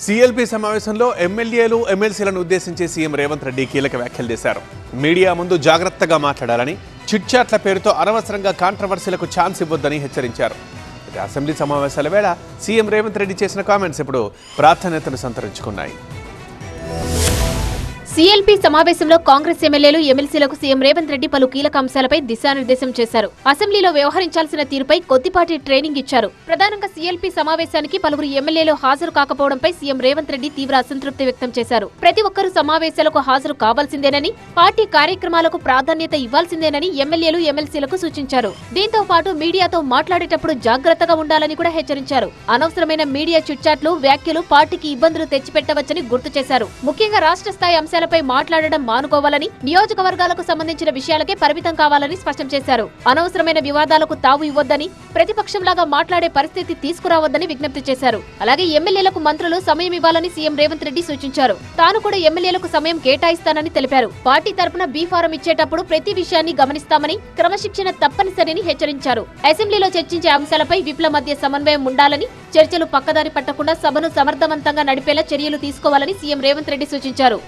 CLP సమావేశంలో ఎమ్మెల్యేలు ఎమ్మెల్సీలను ఉద్దేశించి సీఎం రేవంత్ రెడ్డి కీలక వ్యాఖ్యలు చేశారు. మీడియా ముందు జాగ్రత్తగా మాట్లాడాలని, చిట్చాట్ల పేరుతో అనవసరంగా కాంట్రవర్సీలకు ఛాన్స్ ఇవ్వొద్దని హెచ్చరించారు. అసెంబ్లీ సమావేశాల వేళ సీఎం రేవంత్ రెడ్డి చేసిన కామెంట్స్ ఇప్పుడు ప్రాధాన్యతను సంతరించుకున్నాయి. సీఎల్పీ సమావేశంలో కాంగ్రెస్ ఎమ్మెల్యేలు ఎమ్మెల్సీలకు సీఎం రేవంత్ రెడ్డి పలు కీలక అంశాలపై దిశానిర్దేశం చేశారు. అసెంబ్లీలో వ్యవహరించాల్సిన తీరుపై కొద్దిపాటి ట్రైనింగ్ ఇచ్చారు. ప్రధానంగా సీఎల్పీ సమావేశానికి పలువురు ఎమ్మెల్యేలు హాజరు కాకపోవడంపై సీఎం రేవంత్ రెడ్డి తీవ్ర అసంతృప్తి వ్యక్తం చేశారు. ప్రతి ఒక్కరూ సమావేశాలకు హాజరు కావాల్సిందేనని, పార్టీ కార్యక్రమాలకు ప్రాధాన్యత ఇవ్వాల్సిందేనని ఎమ్మెల్యేలు ఎమ్మెల్సీలకు సూచించారు. దీంతో పాటు మీడియాతో మాట్లాడేటప్పుడు జాగ్రత్తగా ఉండాలని కూడా హెచ్చరించారు. అనవసరమైన మీడియా చిట్చాట్లు, వ్యాఖ్యలు పార్టీకి ఇబ్బందులు తెచ్చిపెట్టవచ్చని గుర్తు చేశారు. ముఖ్యంగా రాష్ట్ర స్థాయి అంశాలపై మాట్లాడడం మానుకోవాలని, నియోజకవర్గాలకు సంబంధించిన విషయాలకే పరిమితం కావాలని స్పష్టం చేశారు. అనవసరమైన వివాదాలకు తావు ఇవ్వొద్దని, ప్రతిపక్షంలాగా మాట్లాడే పరిస్థితి తీసుకురావద్దని విజ్ఞప్తి చేశారు. అలాగే ఎమ్మెల్యేలకు మంత్రులు సమయం ఇవ్వాలని సీఎం రేవంత్ రెడ్డి సూచించారు. తాను కూడా ఎమ్మెల్యేలకు సమయం కేటాయిస్తానని తెలిపారు. పార్టీ తరపున బీ ఫారం ఇచ్చేటప్పుడు ప్రతి విషయాన్ని గమనిస్తామని, క్రమశిక్షణ తప్పనిసరిని హెచ్చరించారు. అసెంబ్లీలో చర్చించే అంశాలపై విప్ల మధ్య సమన్వయం ఉండాలని, చర్చలు పక్కదారి పట్టకుండా సభను సమర్థవంతంగా నడిపేలా చర్యలు తీసుకోవాలని సీఎం రేవంత్ రెడ్డి సూచించారు.